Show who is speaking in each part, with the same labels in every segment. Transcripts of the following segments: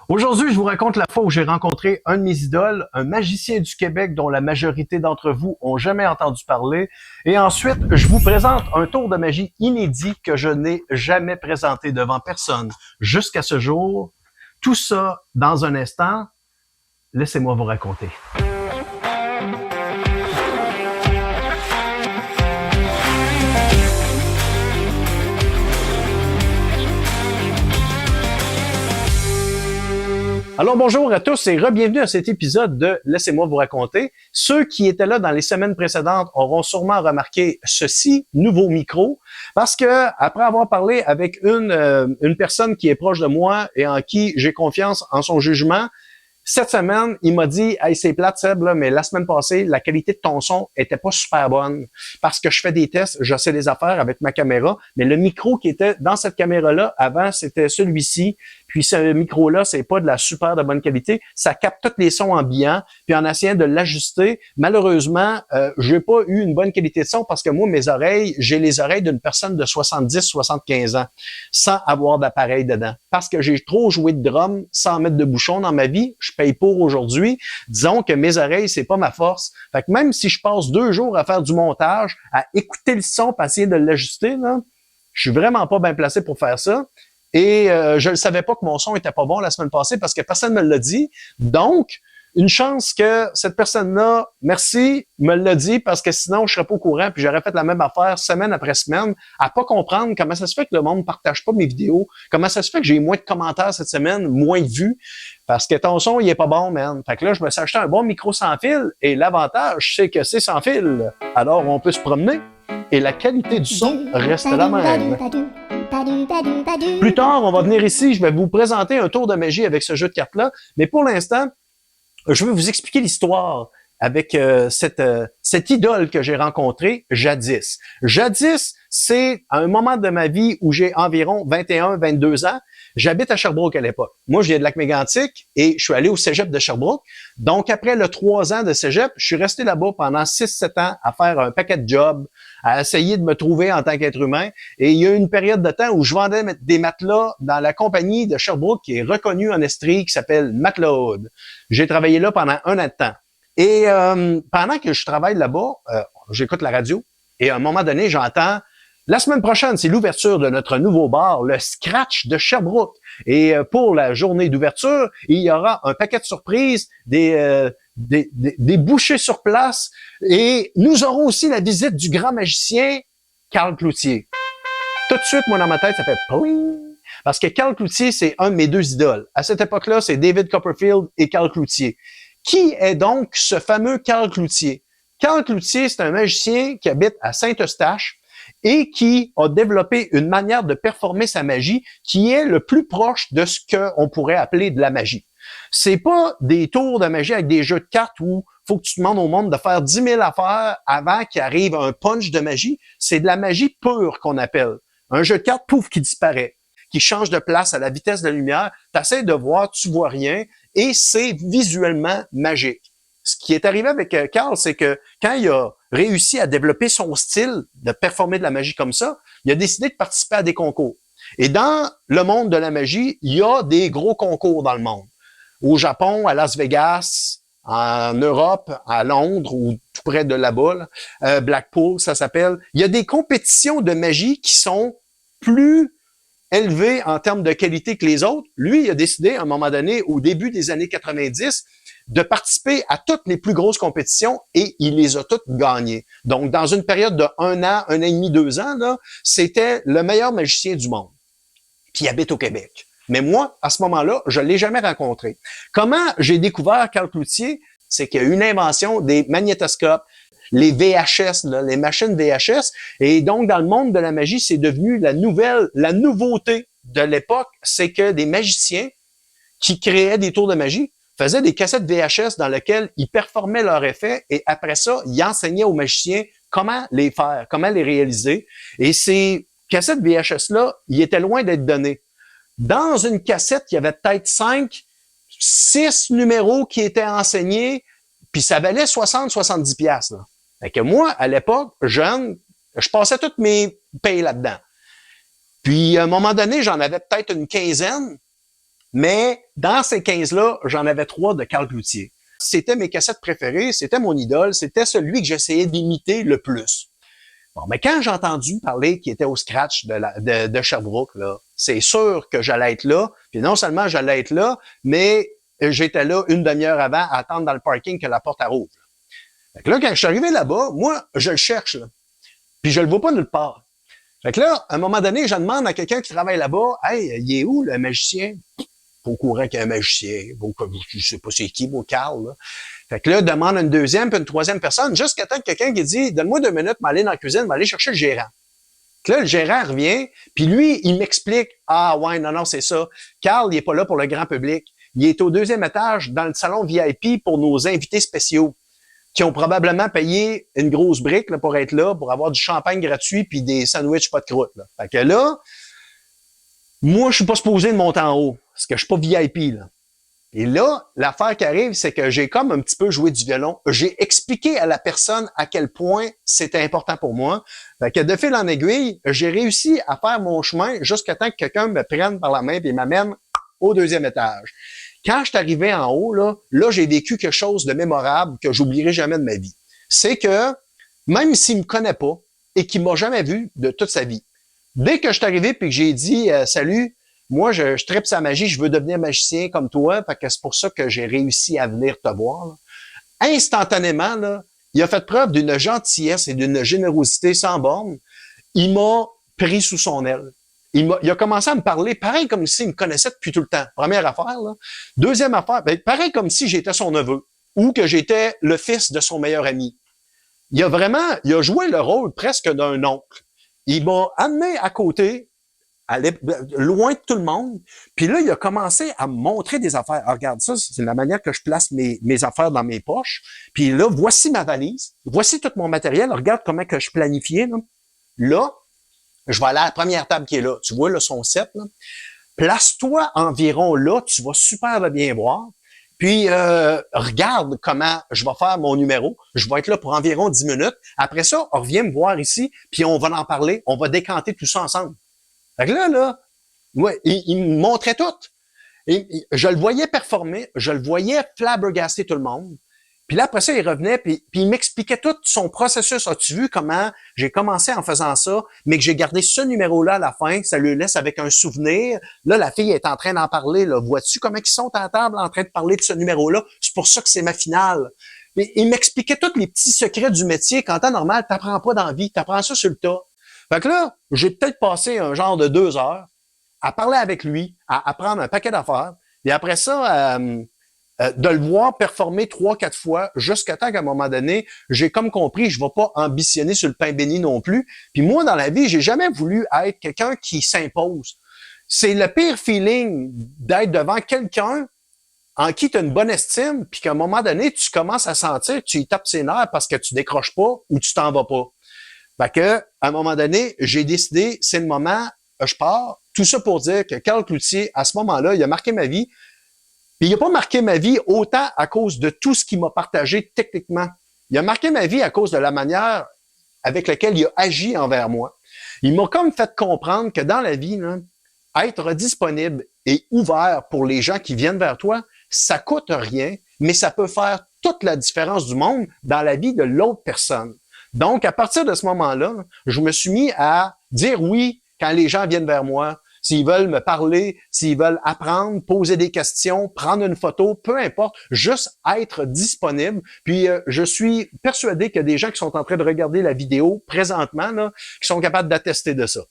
Speaker 1: Aujourd'hui, je vous raconte la fois où j'ai rencontré un de mes idoles, un magicien du Québec dont la majorité d'entre vous ont jamais entendu parler. Et ensuite, je vous présente un tour de magie inédit que je n'ai jamais présenté devant personne jusqu'à ce jour. Tout ça dans un instant. Laissez-moi vous raconter. Alors bonjour à tous et re-bienvenue à cet épisode de Laissez-moi vous raconter. Ceux qui étaient là dans les semaines précédentes auront sûrement remarqué ceci, nouveau micro, parce que après avoir parlé avec une personne qui est proche de moi et en qui j'ai confiance en son jugement, cette semaine, il m'a dit « Hey, c'est plate, Seb, là, mais la semaine passée, la qualité de ton son était pas super bonne parce que je fais des tests, je sais des affaires avec ma caméra, mais le micro qui était dans cette caméra-là, avant, c'était celui-ci. Puis ce micro-là, c'est pas de la super de bonne qualité. Ça capte tous les sons ambiants. Puis en essayant de l'ajuster, malheureusement, j'ai pas eu une bonne qualité de son parce que moi, mes oreilles, j'ai les oreilles d'une personne de 70-75 ans sans avoir d'appareil dedans. Parce que j'ai trop joué de drum sans mettre de bouchon dans ma vie. Je paye pour aujourd'hui. Disons que mes oreilles, c'est pas ma force. Fait que même si je passe 2 jours à faire du montage, à écouter le son, pour essayer de l'ajuster, là, je suis vraiment pas bien placé pour faire ça. Et je ne savais pas que mon son était pas bon la semaine passée parce que personne ne me l'a dit. Donc, une chance que cette personne-là, merci, me l'a dit parce que sinon, je serais pas au courant puis j'aurais fait la même affaire semaine après semaine à pas comprendre comment ça se fait que le monde ne partage pas mes vidéos, comment ça se fait que j'ai moins de commentaires cette semaine, moins de vues, parce que ton son, il est pas bon, man. Fait que là, je me suis acheté un bon micro sans fil et l'avantage, c'est que c'est sans fil. Alors, on peut se promener et la qualité du son reste la même. Plus tard, on va venir ici, je vais vous présenter un tour de magie avec ce jeu de cartes-là, mais pour l'instant, je vais vous expliquer l'histoire avec cette idole que j'ai rencontrée jadis. Jadis, c'est un moment de ma vie où j'ai environ 21-22 ans. J'habite à Sherbrooke à l'époque. Moi, je viens de Lac-Mégantic et je suis allé au cégep de Sherbrooke. Donc, après le 3 ans de cégep, je suis resté là-bas pendant 6-7 ans à faire un paquet de jobs, à essayer de me trouver en tant qu'être humain. Et il y a eu une période de temps où je vendais des matelas dans la compagnie de Sherbrooke qui est reconnue en Estrie, qui s'appelle Matelas-Hood. J'ai travaillé là pendant 1 an de temps. Et pendant que je travaille là-bas, j'écoute la radio et à un moment donné, j'entends la semaine prochaine, c'est l'ouverture de notre nouveau bar, le Scratch de Sherbrooke. Et pour la journée d'ouverture, il y aura un paquet de surprises, des bouchées sur place et nous aurons aussi la visite du grand magicien Carl Cloutier. Tout de suite, moi, dans ma tête, ça fait pling! Parce que Carl Cloutier, c'est un de mes 2 idoles. À cette époque-là, c'est David Copperfield et Carl Cloutier. Qui est donc ce fameux Carl Cloutier? Carl Cloutier, c'est un magicien qui habite à Saint-Eustache et qui a développé une manière de performer sa magie qui est le plus proche de ce qu'on pourrait appeler de la magie. C'est pas des tours de magie avec des jeux de cartes où faut que tu demandes au monde de faire 10 000 affaires avant qu'il arrive un punch de magie. C'est de la magie pure qu'on appelle. Un jeu de cartes, pouf, qui disparaît, qui change de place à la vitesse de la lumière. Tu essaies de voir, tu vois rien et c'est visuellement magique. Ce qui est arrivé avec Carl, c'est que quand il a réussi à développer son style de performer de la magie comme ça, il a décidé de participer à des concours. Et dans le monde de la magie, il y a des gros concours dans le monde. Au Japon, à Las Vegas, en Europe, à Londres ou tout près de là-bas, Blackpool, ça s'appelle. Il y a des compétitions de magie qui sont plus élevées en termes de qualité que les autres. Lui, il a décidé à un moment donné, au début des années 90, de participer à toutes les plus grosses compétitions et il les a toutes gagnées. Donc, dans une période de 1 an, 1 an et demi, 2 ans, là, c'était le meilleur magicien du monde qui habite au Québec. Mais moi, à ce moment-là, je l'ai jamais rencontré. Comment j'ai découvert Carl Cloutier? C'est qu'il y a eu une invention des magnétoscopes, les VHS, là, les machines VHS. Et donc, dans le monde de la magie, c'est devenu la nouveauté de l'époque, c'est que des magiciens qui créaient des tours de magie faisaient des cassettes VHS dans lesquelles ils performaient leurs effets et après ça, ils enseignaient aux magiciens comment les faire, comment les réaliser. Et ces cassettes VHS-là, ils étaient loin d'être donnés. Dans une cassette, il y avait peut-être 6 numéros qui étaient enseignés, puis ça valait 60-70 piastres. Là. Fait que moi, à l'époque, jeune, je passais toutes mes payes là-dedans. Puis, à un moment donné, j'en avais peut-être une quinzaine. Mais dans ces 15-là, j'en avais 3 de Carl Cloutier. C'était mes cassettes préférées, c'était mon idole, c'était celui que j'essayais d'imiter le plus. Bon, mais quand j'ai entendu parler qu'il était au scratch de Sherbrooke, là, c'est sûr que j'allais être là. Puis non seulement j'allais être là, mais j'étais là une demi-heure avant à attendre dans le parking que la porte rouvre. Fait que là, quand je suis arrivé là-bas, moi, je le cherche, là. Puis je le vois pas nulle part. Fait que là, à un moment donné, je demande à quelqu'un qui travaille là-bas, « Hey, il est où le magicien? » Pas au courant qu'il y a un magicien. Je sais pas c'est qui, Carl, là. Fait que là, demande une deuxième puis une troisième personne, jusqu'à temps que quelqu'un qui dit, donne-moi 2 minutes, m'aller dans la cuisine, m'aller chercher le gérant. Puis là, le gérant revient, puis lui, il m'explique, ah ouais, non, c'est ça. Carl, il est pas là pour le grand public. Il est au 2e étage, dans le salon VIP pour nos invités spéciaux, qui ont probablement payé une grosse brique là, pour être là, pour avoir du champagne gratuit puis des sandwichs pas de croûte. Là. Fait que là, moi, je suis pas supposé de monter en haut, parce que je suis pas VIP, là. Et là, l'affaire qui arrive, c'est que j'ai comme un petit peu joué du violon. J'ai expliqué à la personne à quel point c'était important pour moi. Fait que de fil en aiguille, j'ai réussi à faire mon chemin jusqu'à temps que quelqu'un me prenne par la main et m'amène au 2e étage. Quand je suis arrivé en haut, là j'ai vécu quelque chose de mémorable que j'oublierai jamais de ma vie. C'est que, même s'il me connaît pas et qu'il m'a jamais vu de toute sa vie, dès que je suis arrivé et que j'ai dit « Salut », moi, je tripe sa magie, je veux devenir magicien comme toi, fait que c'est pour ça que j'ai réussi à venir te voir. Là. Instantanément, là, il a fait preuve d'une gentillesse et d'une générosité sans borne. Il m'a pris sous son aile. Il a commencé à me parler, pareil comme s'il me connaissait depuis tout le temps. Première affaire. Là. Deuxième affaire, pareil comme si j'étais son neveu ou que j'étais le fils de son meilleur ami. Il a joué le rôle presque d'un oncle. Il m'a amené à côté, loin de tout le monde. Puis là, il a commencé à me montrer des affaires. Ah, regarde ça, c'est la manière que je place mes affaires dans mes poches. Puis là, voici ma valise. Voici tout mon matériel. Regarde comment que je planifiais. Là, je vais aller à la première table qui est là. Tu vois, là, son set. Là. Place-toi environ là. Tu vas super bien voir. Puis, regarde comment je vais faire mon numéro. Je vais être là pour environ 10 minutes. Après ça, on revient me voir ici. Puis, on va en parler. On va décanter tout ça ensemble. Fait que là, ouais, il me montrait tout. Et je le voyais performer, je le voyais flabbergaster tout le monde. Puis là, après ça, il revenait, puis il m'expliquait tout son processus. As-tu vu comment j'ai commencé en faisant ça, mais que j'ai gardé ce numéro-là à la fin, ça le laisse avec un souvenir. Là, la fille est en train d'en parler. Là. Vois-tu comment ils sont à la table en train de parler de ce numéro-là? C'est pour ça que c'est ma finale. Mais il m'expliquait tous les petits secrets du métier. Qu'en temps normal, t'apprends pas dans la vie, t'apprends ça sur le tas. Fait que là, j'ai peut-être passé un genre de 2 heures à parler avec lui, à apprendre un paquet d'affaires, et après ça, de le voir performer 3-4 fois, jusqu'à temps qu'à un moment donné, j'ai comme compris, je ne vais pas ambitionner sur le pain béni non plus. Puis moi, dans la vie, j'ai jamais voulu être quelqu'un qui s'impose. C'est le pire feeling d'être devant quelqu'un en qui tu as une bonne estime, puis qu'à un moment donné, tu commences à sentir que tu y tapes ses nerfs parce que tu décroches pas ou tu t'en vas pas. Fait que, à un moment donné, j'ai décidé, c'est le moment, je pars. Tout ça pour dire que Carl Cloutier, à ce moment-là, il a marqué ma vie. Puis il n'a pas marqué ma vie autant à cause de tout ce qu'il m'a partagé techniquement. Il a marqué ma vie à cause de la manière avec laquelle il a agi envers moi. Il m'a comme fait comprendre que dans la vie, là, être disponible et ouvert pour les gens qui viennent vers toi, ça coûte rien, mais ça peut faire toute la différence du monde dans la vie de l'autre personne. Donc, à partir de ce moment-là, je me suis mis à dire oui quand les gens viennent vers moi, s'ils veulent me parler, s'ils veulent apprendre, poser des questions, prendre une photo, peu importe, juste être disponible. Puis, je suis persuadé qu'il y a des gens qui sont en train de regarder la vidéo présentement, là, qui sont capables d'attester de ça.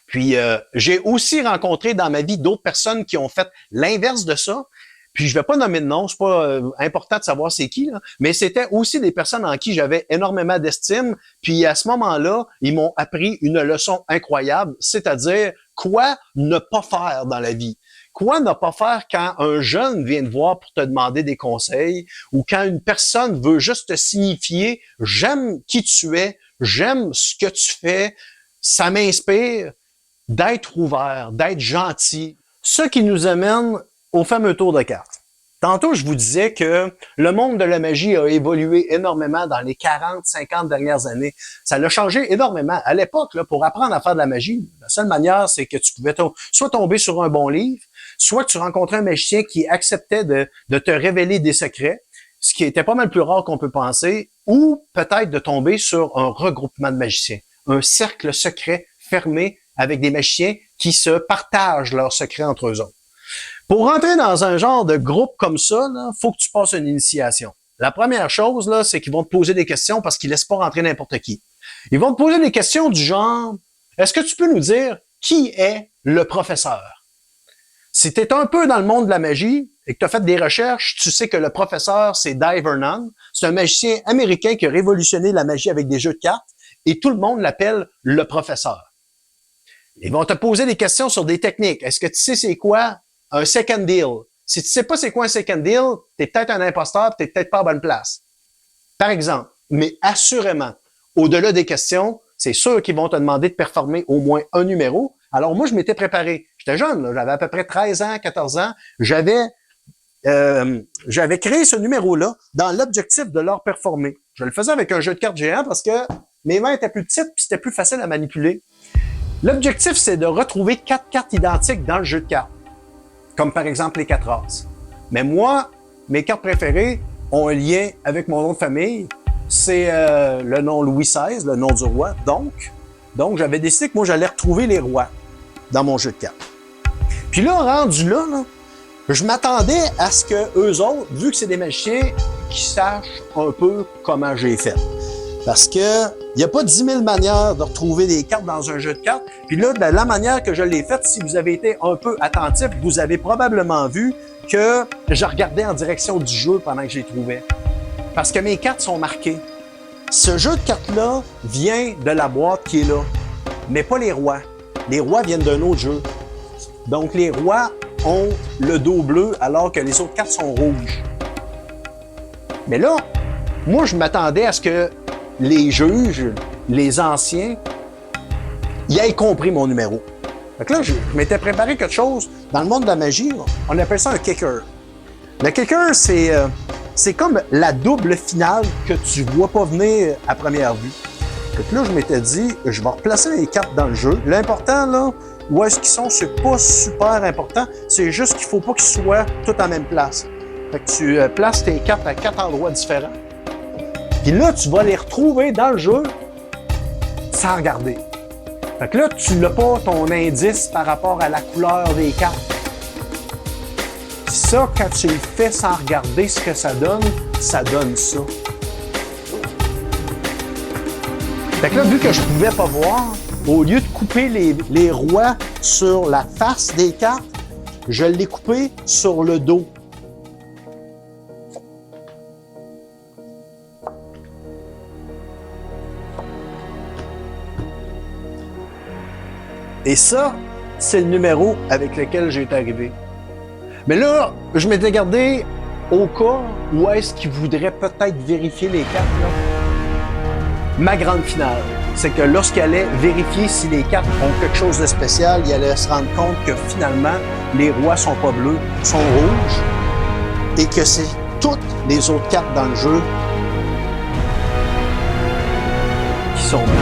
Speaker 1: Puis, j'ai aussi rencontré dans ma vie d'autres personnes qui ont fait l'inverse de ça. Puis je vais pas nommer de nom, c'est pas important de savoir c'est qui, là, mais c'était aussi des personnes en qui j'avais énormément d'estime. Puis à ce moment-là, ils m'ont appris une leçon incroyable, c'est-à-dire quoi ne pas faire dans la vie. Quoi ne pas faire quand un jeune vient te voir pour te demander des conseils ou quand une personne veut juste te signifier « j'aime qui tu es, j'aime ce que tu fais, ça m'inspire », d'être ouvert, d'être gentil. Ce qui nous amène au fameux tour de cartes. Tantôt, je vous disais que le monde de la magie a évolué énormément dans les 40, 50 dernières années. Ça l'a changé énormément. À l'époque, là, pour apprendre à faire de la magie, la seule manière, c'est que tu pouvais soit tomber sur un bon livre, soit tu rencontrais un magicien qui acceptait de te révéler des secrets, ce qui était pas mal plus rare qu'on peut penser, ou peut-être de tomber sur un regroupement de magiciens, un cercle secret fermé avec des magiciens qui se partagent leurs secrets entre eux autres. Pour rentrer dans un genre de groupe comme ça, il faut que tu passes une initiation. La première chose, là, c'est qu'ils vont te poser des questions parce qu'ils laissent pas rentrer n'importe qui. Ils vont te poser des questions du genre, est-ce que tu peux nous dire qui est le professeur? Si tu es un peu dans le monde de la magie et que tu as fait des recherches, tu sais que le professeur, c'est Dai Vernon. C'est un magicien américain qui a révolutionné la magie avec des jeux de cartes et tout le monde l'appelle le professeur. Ils vont te poser des questions sur des techniques. Est-ce que tu sais c'est quoi un second deal? Si tu sais pas c'est quoi un second deal, t'es peut-être un imposteur, t'es peut-être pas à bonne place. Par exemple, mais assurément, au-delà des questions, c'est sûr qu'ils vont te demander de performer au moins un numéro. Alors moi, je m'étais préparé. J'étais jeune, là, j'avais à peu près 13 ans, 14 ans. J'avais créé ce numéro-là dans l'objectif de leur performer. Je le faisais avec un jeu de cartes géant parce que mes mains étaient plus petites puis c'était plus facile à manipuler. L'objectif, c'est de retrouver 4 cartes identiques dans le jeu de cartes. Comme par exemple les 4 races. Mais moi, mes cartes préférées ont un lien avec mon nom de famille. C'est le nom Louis XVI, le nom du roi. Donc j'avais décidé que moi, j'allais retrouver les rois dans mon jeu de cartes. Puis là, rendu là, je m'attendais à ce que eux autres, vu que c'est des magiciens, qui sachent un peu comment j'ai fait. Parce que il n'y a pas 10 000 manières de retrouver des cartes dans un jeu de cartes. Puis là, de la manière que je l'ai faite, si vous avez été un peu attentif, vous avez probablement vu que je regardais en direction du jeu pendant que je les trouvais. Parce que mes cartes sont marquées. Ce jeu de cartes-là vient de la boîte qui est là, mais pas les rois. Les rois viennent d'un autre jeu. Donc, les rois ont le dos bleu alors que les autres cartes sont rouges. Mais là, moi, je m'attendais à ce que les juges, les anciens, ils aient compris mon numéro. Fait que là, je m'étais préparé quelque chose. Dans le monde de la magie, on appelle ça un kicker. Le kicker, c'est comme la double finale que tu vois pas venir à première vue. Fait que là, je m'étais dit, je vais replacer les cartes dans le jeu. L'important, là, où est-ce qu'ils sont, c'est pas super important. C'est juste qu'il faut pas qu'ils soient tous en même place. Fait que tu places tes cartes à 4 endroits différents. Puis là, tu vas les retrouver dans le jeu sans regarder. Fait que là, tu n'as pas ton indice par rapport à la couleur des cartes. Ça, quand tu le fais sans regarder ce que ça donne ça. Fait que là, vu que je pouvais pas voir, au lieu de couper les rois sur la face des cartes, je l'ai coupé sur le dos. Et ça, c'est le numéro avec lequel j'ai été arrivé. Mais là, je m'étais gardé au cas où est-ce qu'il voudrait peut-être vérifier les cartes. Là. Ma grande finale, c'est que lorsqu'il allait vérifier si les cartes ont quelque chose de spécial, il allait se rendre compte que finalement, les rois sont pas bleus, sont rouges, et que c'est toutes les autres cartes dans le jeu qui sont bleues.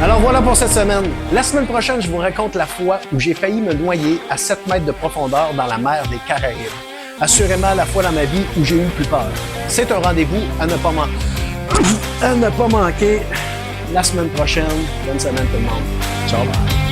Speaker 1: Alors voilà pour cette semaine. La semaine prochaine, je vous raconte la fois où j'ai failli me noyer à 7 mètres de profondeur dans la mer des Caraïbes. Assurément la fois dans ma vie où j'ai eu le plus peur. C'est un rendez-vous à ne pas manquer. La semaine prochaine. Bonne semaine tout le monde. Ciao. Bye.